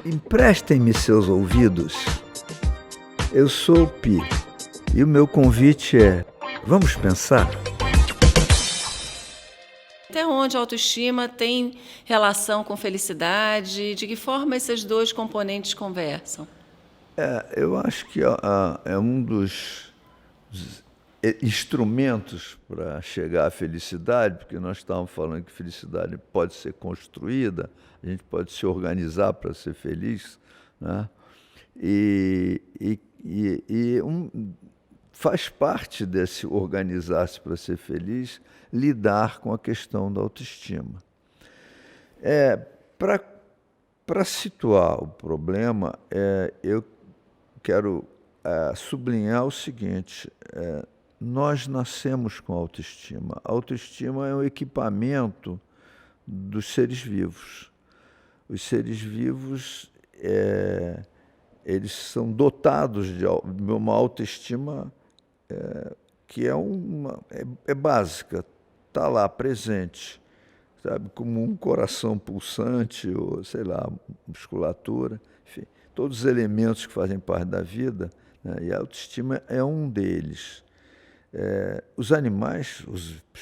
Emprestem-me seus ouvidos. Eu sou o Pi e o meu convite é: vamos pensar? Até onde a autoestima tem relação com felicidade? De que forma esses dois componentes conversam? Eu acho que é um dos instrumentos para chegar à felicidade, porque nós estávamos falando que felicidade pode ser construída, a gente pode se organizar para ser feliz, né? Faz parte desse organizar-se para ser feliz lidar com a questão da autoestima. Para situar o problema, eu quero sublinhar o seguinte: nós nascemos com autoestima. A autoestima é um equipamento dos seres vivos. Os seres vivos eles são dotados de uma autoestima que é básica, está lá, presente, sabe? Como um coração pulsante, ou sei lá, musculatura, enfim, todos os elementos que fazem parte da vida, né? E a autoestima é um deles. Os animais,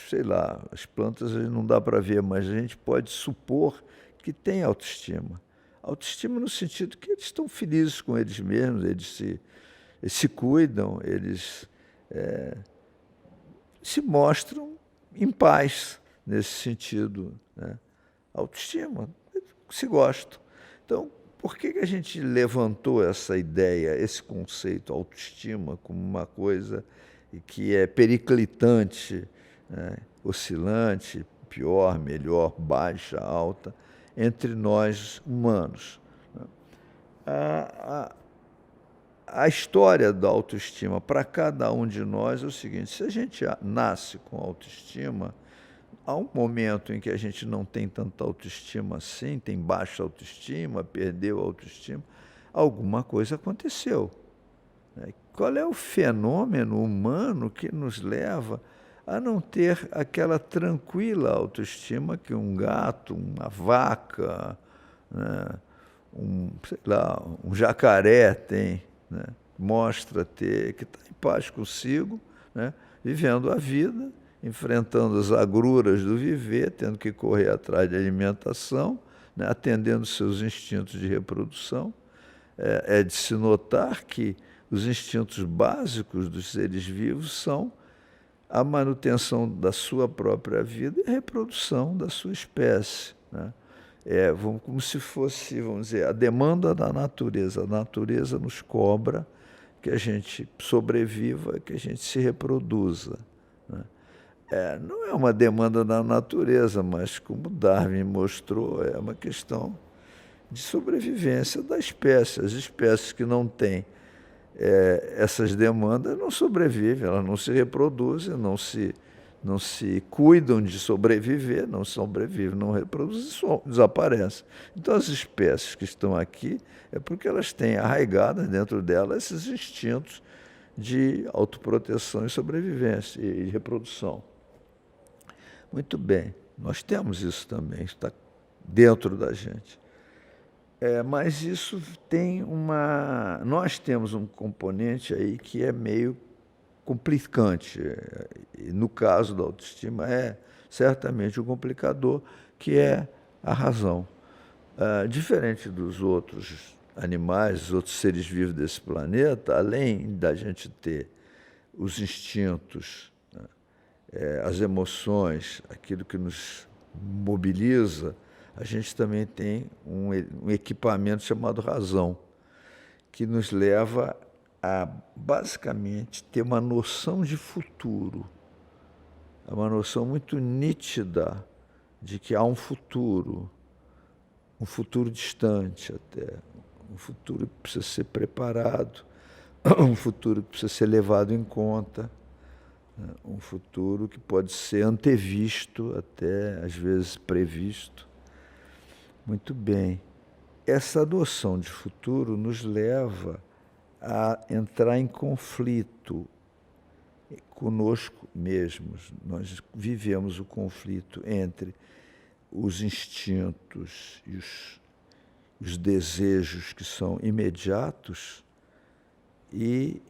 sei lá, as plantas não dá para ver, mas a gente pode supor que tem autoestima. Autoestima no sentido que eles estão felizes com eles mesmos, eles se cuidam, eles se mostram em paz nesse sentido, né? Autoestima, se gostam. Então, por que a gente levantou essa ideia, esse conceito, autoestima, como uma coisa que é periclitante, né? Oscilante, pior, melhor, baixa, alta, entre nós humanos? A história da autoestima para cada um de nós é o seguinte: se a gente nasce com autoestima, há um momento em que a gente não tem tanta autoestima assim, tem baixa autoestima, perdeu a autoestima, alguma coisa aconteceu, né? Qual é o fenômeno humano que nos leva a não ter aquela tranquila autoestima que um gato, uma vaca, né, sei lá, um jacaré tem, né? Mostra ter, que está em paz consigo, né? Vivendo a vida, enfrentando as agruras do viver, tendo que correr atrás de alimentação, né? Atendendo seus instintos de reprodução. É de se notar que os instintos básicos dos seres vivos são a manutenção da sua própria vida e a reprodução da sua espécie, né? Como se fosse, vamos dizer, a demanda da natureza. A natureza nos cobra que a gente sobreviva, que a gente se reproduza, né? Não é uma demanda da natureza, mas, como Darwin mostrou, é uma questão de sobrevivência da espécie. As espécies que não têm essas demandas não sobrevivem, elas não se reproduzem, não se cuidam de sobreviver, não sobrevivem, não reproduzem, desaparecem. Então, as espécies que estão aqui é porque elas têm arraigadas dentro delas esses instintos de autoproteção e sobrevivência e reprodução. Muito bem, nós temos isso também, está dentro da gente. Mas isso tem nós temos um componente aí que é meio complicante. E no caso da autoestima, é certamente um complicador, que é a razão. Diferente dos outros animais, dos outros seres vivos desse planeta, além da gente ter os instintos, né, as emoções, aquilo que nos mobiliza, a gente também tem um equipamento chamado razão, que nos leva a, basicamente, ter uma noção de futuro, uma noção muito nítida de que há um futuro distante até, um futuro que precisa ser preparado, um futuro que precisa ser levado em conta, né? Um futuro que pode ser antevisto, até às vezes previsto. Muito bem. Essa noção de futuro nos leva a entrar em conflito conosco mesmos. Nós vivemos o conflito entre os instintos os desejos que são imediatos e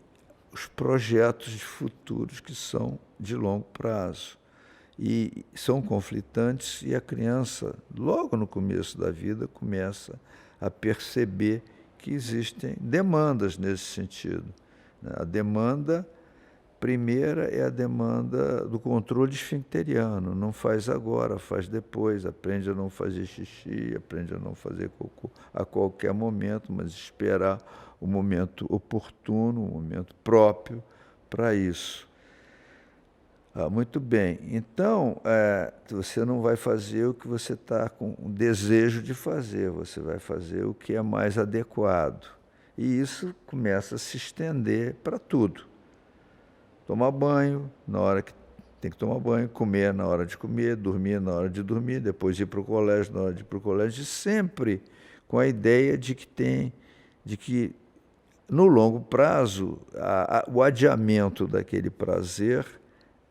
os projetos de futuros que são de longo prazo. E são conflitantes e a criança, logo no começo da vida, começa a perceber que existem demandas nesse sentido. A demanda primeira é a demanda do controle esfincteriano. Não faz agora, faz depois. Aprende a não fazer xixi, aprende a não fazer cocô a qualquer momento, mas esperar o momento oportuno, o momento próprio para isso. Muito bem. Então, você não vai fazer o que você está com o desejo de fazer, você vai fazer o que é mais adequado. E isso começa a se estender para tudo. Tomar banho na hora que tem que tomar banho, comer na hora de comer, dormir na hora de dormir, depois ir para o colégio na hora de ir para o colégio, sempre com a ideia de que no longo prazo, o adiamento daquele prazer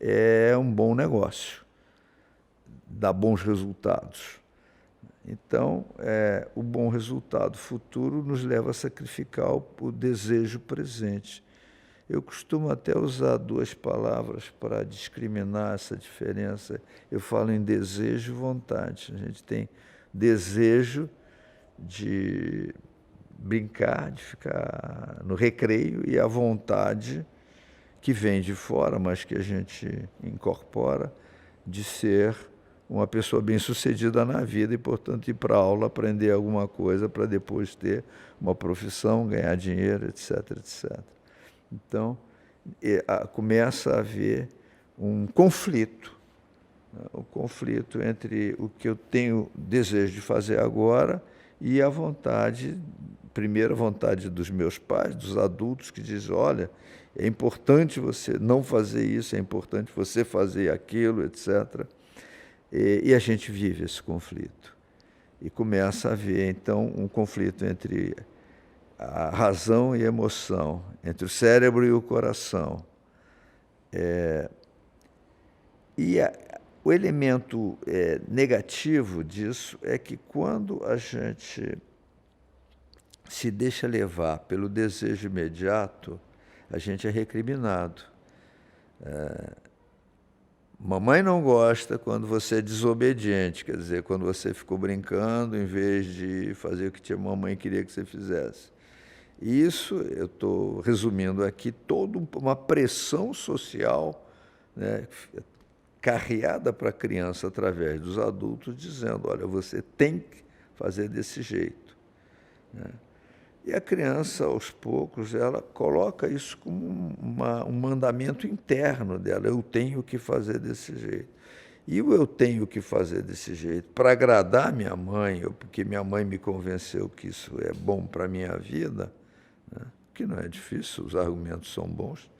é um bom negócio, dá bons resultados. Então, o bom resultado futuro nos leva a sacrificar o desejo presente. Eu costumo até usar duas palavras para discriminar essa diferença. Eu falo em desejo e vontade. A gente tem desejo de brincar, de ficar no recreio, e a vontade que vem de fora, mas que a gente incorpora, de ser uma pessoa bem-sucedida na vida e, portanto, ir para a aula, aprender alguma coisa para depois ter uma profissão, ganhar dinheiro, etc, etc. Então, começa a haver um conflito, né? Um conflito entre o que eu tenho desejo de fazer agora e a vontade, primeiro a vontade dos meus pais, dos adultos, que dizem, olha, é importante você não fazer isso, é importante você fazer aquilo, etc. E a gente vive esse conflito. E começa a haver, então, um conflito entre a razão e a emoção, entre o cérebro e o coração. O elemento negativo disso é que quando a gente se deixa levar pelo desejo imediato, a gente é recriminado. Mamãe não gosta quando você é desobediente, quer dizer, quando você ficou brincando em vez de fazer o que a mamãe queria que você fizesse. Isso, eu estou resumindo aqui, toda uma pressão social, né, carreada para a criança através dos adultos, dizendo, olha, você tem que fazer desse jeito, né? E a criança, aos poucos, ela coloca isso como um mandamento interno dela, eu tenho que fazer desse jeito. E o eu tenho que fazer desse jeito, para agradar minha mãe, ou porque minha mãe me convenceu que isso é bom para a minha vida, né, que não é difícil, os argumentos são bons,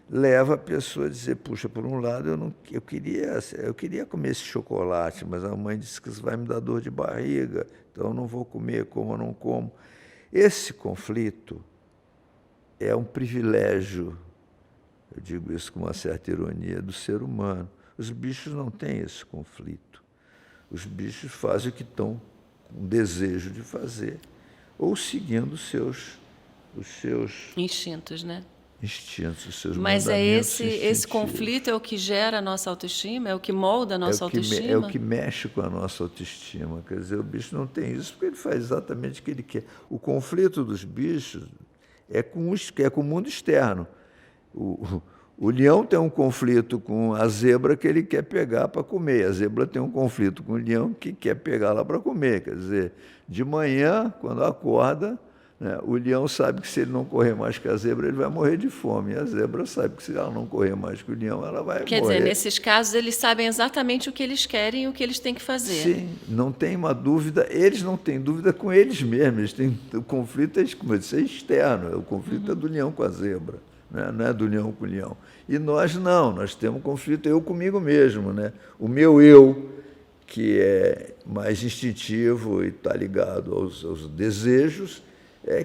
leva a pessoa a dizer, puxa, por um lado, eu queria comer esse chocolate, mas a mãe disse que isso vai me dar dor de barriga, então eu não vou comer, como eu não como. Esse conflito é um privilégio, eu digo isso com uma certa ironia, do ser humano. Os bichos não têm esse conflito. Os bichos fazem o que estão com desejo de fazer, ou seguindo os seus instintos, né? Instintos, os seus Mas mandamentos esse conflito é o que gera a nossa autoestima, é o que molda a nossa autoestima? É o que mexe com a nossa autoestima. Quer dizer, o bicho não tem isso porque ele faz exatamente o que ele quer. O conflito dos bichos é com o mundo externo. O leão tem um conflito com a zebra que ele quer pegar para comer. A zebra tem um conflito com o leão que quer pegar lá para comer. Quer dizer, de manhã, quando acorda, né, o leão sabe que se ele não correr mais que a zebra, ele vai morrer de fome. E a zebra sabe que se ela não correr mais que o leão, ela vai morrer. Quer dizer, nesses casos, eles sabem exatamente o que eles querem e o que eles têm que fazer. Sim, não tem uma dúvida. Eles não têm dúvida com eles mesmos. O conflito como eu disse, é externo. O conflito é do leão com a zebra, né? Não é do leão com o leão. E nós não, nós temos um conflito eu comigo mesmo, né? O meu eu, que é mais instintivo e está ligado aos desejos,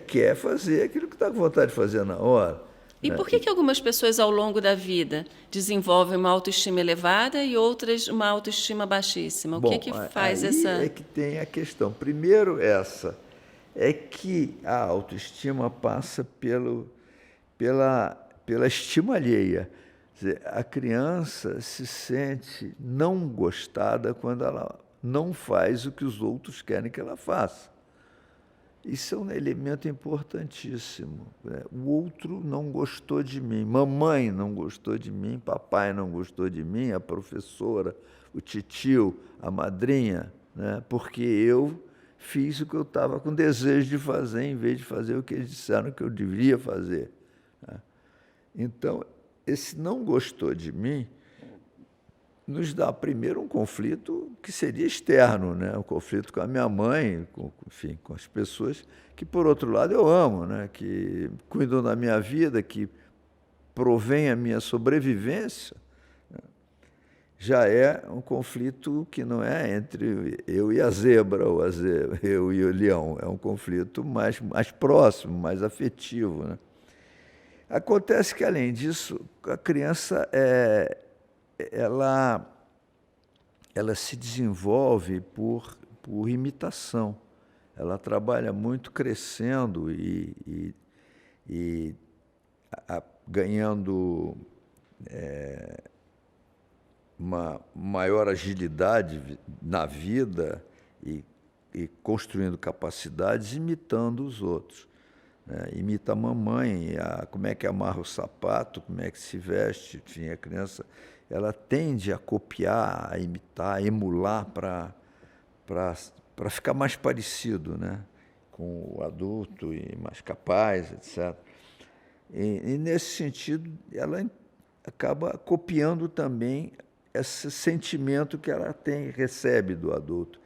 quer fazer aquilo que está com vontade de fazer na hora. E né? por que algumas pessoas, ao longo da vida, desenvolvem uma autoestima elevada e outras uma autoestima baixíssima? O que faz aí essa... é que tem a questão. Primeiro, essa é que a autoestima passa pela estima alheia. Quer dizer, a criança se sente não gostada quando ela não faz o que os outros querem que ela faça. Isso é um elemento importantíssimo, né? O outro não gostou de mim, mamãe não gostou de mim, papai não gostou de mim, a professora, o titio, a madrinha, né? Porque eu fiz o que eu estava com desejo de fazer, em vez de fazer o que eles disseram que eu deveria fazer, né? Então, esse não gostou de mim nos dá primeiro um conflito que seria externo, né? Um conflito com a minha mãe, enfim, com as pessoas que, por outro lado, eu amo, né? Que cuidam da minha vida, que provém a minha sobrevivência. Né? Já é um conflito que não é entre eu e a zebra, ou eu e o leão, é um conflito mais próximo, mais afetivo, né? Acontece que, além disso, a criança ela se desenvolve por imitação. Ela trabalha muito crescendo e ganhando uma maior agilidade na vida e construindo capacidades imitando os outros. Imita a mamãe, como é que amarra o sapato, como é que se veste, enfim, a criança ela tende a copiar, a imitar, a emular para ficar mais parecido, né, com o adulto e mais capaz, etc. E nesse sentido, ela acaba copiando também esse sentimento que ela recebe do adulto.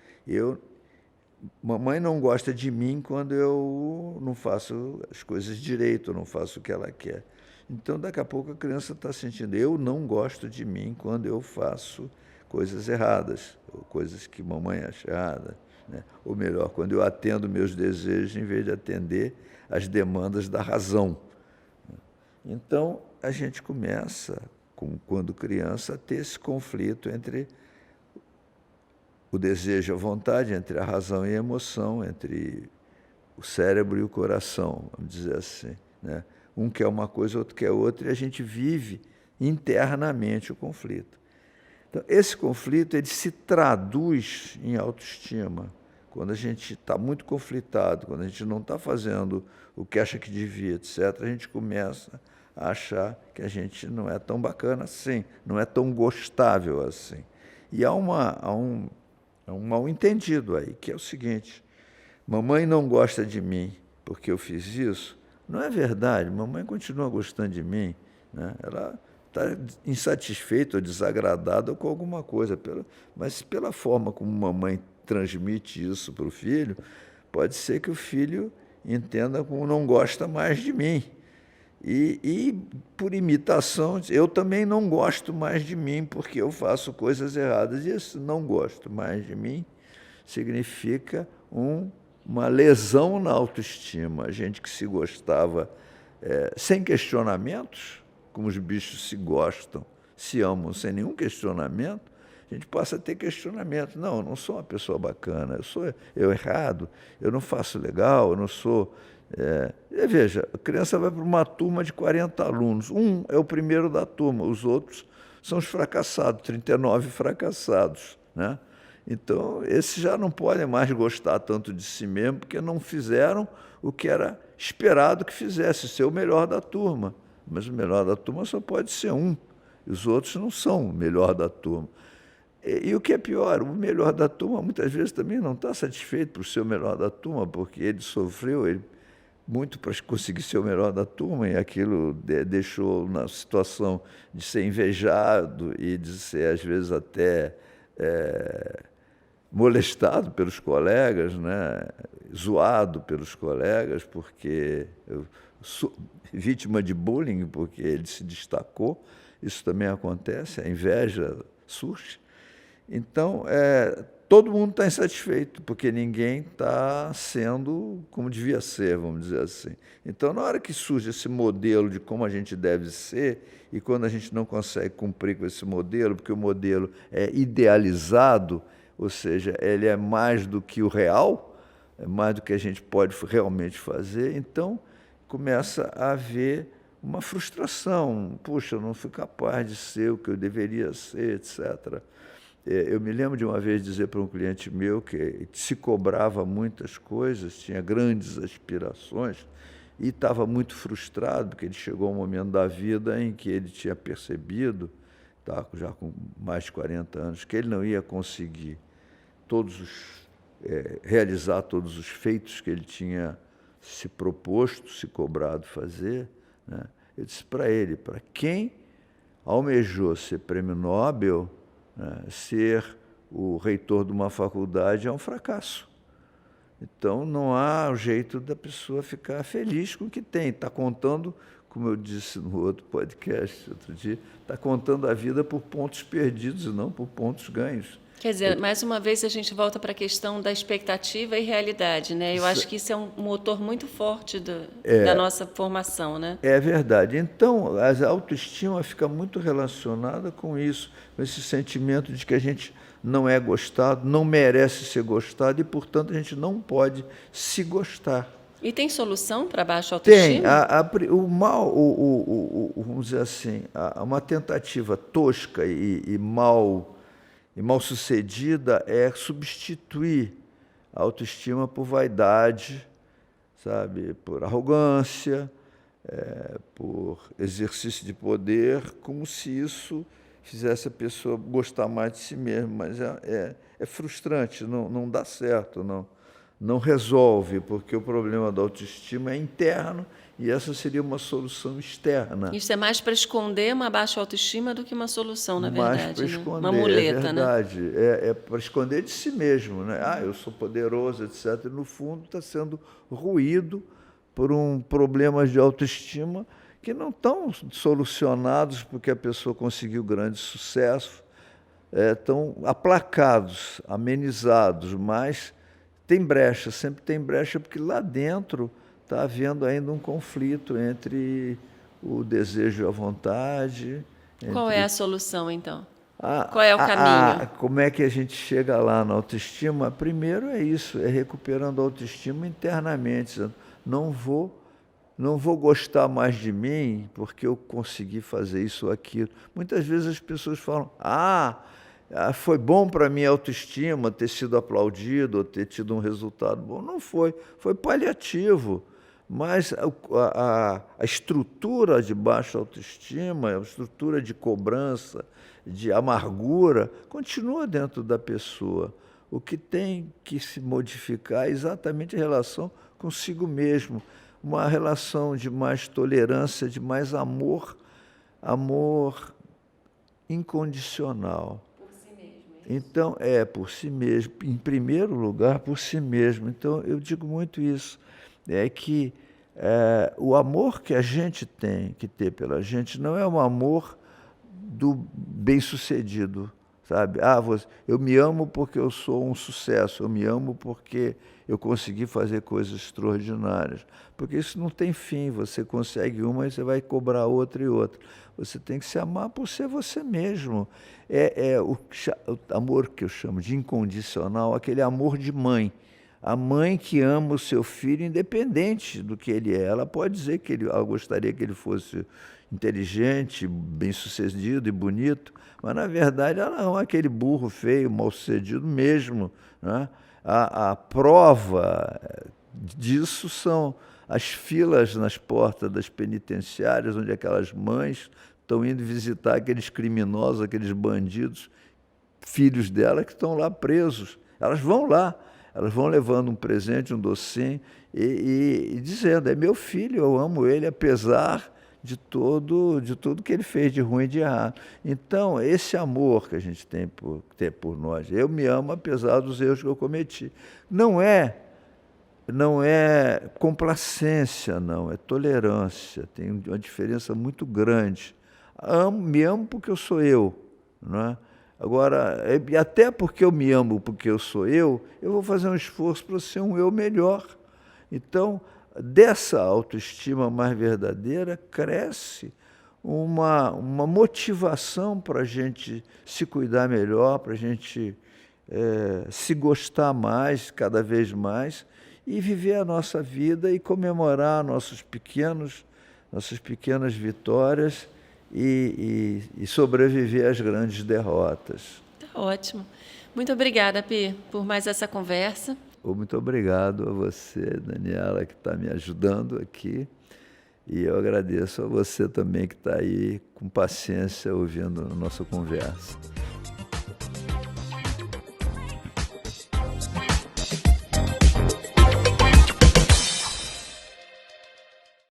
Mamãe não gosta de mim quando eu não faço as coisas direito, não faço o que ela quer. Então, daqui a pouco, a criança está sentindo, eu não gosto de mim quando eu faço coisas erradas, ou coisas que mamãe acha errada, né? Ou melhor, quando eu atendo meus desejos em vez de atender as demandas da razão. Então, a gente começa, quando criança, a ter esse conflito entre o desejo e a vontade, entre a razão e a emoção, entre o cérebro e o coração, vamos dizer assim, né? Um quer uma coisa, outro quer outra, e a gente vive internamente o conflito. Então, esse conflito ele se traduz em autoestima. Quando a gente está muito conflitado, quando a gente não está fazendo o que acha que devia, etc., a gente começa a achar que a gente não é tão bacana assim, não é tão gostável assim. E há um mal-entendido aí, que é o seguinte: mamãe não gosta de mim porque eu fiz isso. Não é verdade, mamãe continua gostando de mim, né? Ela está insatisfeita ou desagradada com alguma coisa, mas pela forma como mamãe transmite isso para o filho, pode ser que o filho entenda como não gosta mais de mim. E por imitação, eu também não gosto mais de mim porque eu faço coisas erradas. E esse não gosto mais de mim significa uma lesão na autoestima. A gente que se gostava sem questionamentos, como os bichos se gostam, se amam sem nenhum questionamento, a gente passa a ter questionamento. Não, eu não sou uma pessoa bacana, eu errado, eu não faço legal, eu não sou... veja, a criança vai para uma turma de 40 alunos, um é o primeiro da turma, os outros são os fracassados, 39 fracassados, né? Então, esses já não podem mais gostar tanto de si mesmo, porque não fizeram o que era esperado que fizesse, ser o melhor da turma. Mas o melhor da turma só pode ser um, e os outros não são o melhor da turma. E o que é pior, o melhor da turma muitas vezes também não está satisfeito por ser o melhor da turma, porque ele sofreu muito para conseguir ser o melhor da turma, e aquilo deixou na situação de ser invejado e de ser, às vezes, até molestado pelos colegas, né? Zoado pelos colegas, porque eu sou vítima de bullying, porque ele se destacou. Isso também acontece, a inveja surge. Então, todo mundo está insatisfeito, porque ninguém está sendo como devia ser, vamos dizer assim. Então, na hora que surge esse modelo de como a gente deve ser, e quando a gente não consegue cumprir com esse modelo, porque o modelo é idealizado, ou seja, ele é mais do que o real, mais do que a gente pode realmente fazer, então começa a haver uma frustração. Puxa, eu não fui capaz de ser o que eu deveria ser, etc. Eu me lembro de uma vez dizer para um cliente meu que se cobrava muitas coisas, tinha grandes aspirações e estava muito frustrado, porque ele chegou a um momento da vida em que ele tinha percebido, tá, já com mais de 40 anos, que ele não ia conseguir realizar todos os feitos que ele tinha se proposto, se cobrado fazer, né? Eu disse para ele, para quem almejou ser prêmio Nobel, né, ser o reitor de uma faculdade é um fracasso. Então, não há jeito da pessoa ficar feliz com o que tem. Está contando, como eu disse no outro podcast, outro dia, está contando a vida por pontos perdidos e não por pontos ganhos. Quer dizer, mais uma vez a gente volta para a questão da expectativa e realidade, né? Eu acho que isso é um motor muito forte da nossa formação, né? É verdade. Então, a autoestima fica muito relacionada com isso, com esse sentimento de que a gente não é gostado, não merece ser gostado e, portanto, a gente não pode se gostar. E tem solução para baixa autoestima? Tem. O mal, vamos dizer assim, uma tentativa tosca e mal sucedida é substituir a autoestima por vaidade, sabe, por arrogância, por exercício de poder, como se isso fizesse a pessoa gostar mais de si mesma, mas é frustrante, não dá certo, não resolve, porque o problema da autoestima é interno e essa seria uma solução externa. Isso é mais para esconder uma baixa autoestima do que uma solução, na verdade. Mais para esconder, né? Uma muleta, é verdade. Né? É para esconder de si mesmo, né? Eu sou poderoso, etc. E, no fundo, está sendo ruído por problemas de autoestima que não estão solucionados porque a pessoa conseguiu grande sucesso, estão aplacados, amenizados, mas tem brecha, sempre tem brecha, porque lá dentro está havendo ainda um conflito entre o desejo e a vontade. Qual é a solução, então? Qual é o caminho? Como é que a gente chega lá na autoestima? Primeiro é isso, é recuperando a autoestima internamente, dizendo, não vou gostar mais de mim porque eu consegui fazer isso ou aquilo. Muitas vezes as pessoas falam, foi bom para a minha autoestima ter sido aplaudido ou ter tido um resultado bom. Não foi, foi paliativo. Mas a estrutura de baixa autoestima, a estrutura de cobrança, de amargura, continua dentro da pessoa. O que tem que se modificar é exatamente a relação consigo mesmo, uma relação de mais tolerância, de mais amor incondicional. Por si mesmo. Então, por si mesmo, em primeiro lugar, por si mesmo. Então, eu digo muito isso, que o amor que a gente tem que ter pela gente não é um amor do bem-sucedido, sabe? Eu me amo porque eu sou um sucesso, eu me amo porque eu consegui fazer coisas extraordinárias. Porque isso não tem fim, você consegue uma e você vai cobrar outra e outra. Você tem que se amar por ser você mesmo. O amor que eu chamo de incondicional, aquele amor de mãe. A mãe que ama o seu filho independente do que ele é. Ela pode dizer que ela gostaria que ele fosse inteligente, bem-sucedido e bonito, mas, na verdade, ela ama aquele burro feio, mal-sucedido mesmo. Né? A prova disso são as filas nas portas das penitenciárias, onde aquelas mães estão indo visitar aqueles criminosos, aqueles bandidos, filhos dela que estão lá presos. Elas vão lá. Elas vão levando um presente, um docinho, e dizendo, é meu filho, eu amo ele, apesar de tudo que ele fez de ruim e de errado. Então, esse amor que a gente tem por nós, eu me amo apesar dos erros que eu cometi. Não é complacência, não, é tolerância, tem uma diferença muito grande. Me amo porque eu sou eu, não é? Agora, até porque eu me amo, porque eu sou eu vou fazer um esforço para ser um eu melhor. Então, dessa autoestima mais verdadeira, cresce uma motivação para a gente se cuidar melhor, para a gente se gostar mais, cada vez mais, e viver a nossa vida e comemorar nossas pequenas vitórias e sobreviver às grandes derrotas. Tá ótimo. Muito obrigada, Pi, por mais essa conversa. Muito obrigado a você, Daniela, que está me ajudando aqui. E eu agradeço a você também que está aí com paciência ouvindo a nossa conversa.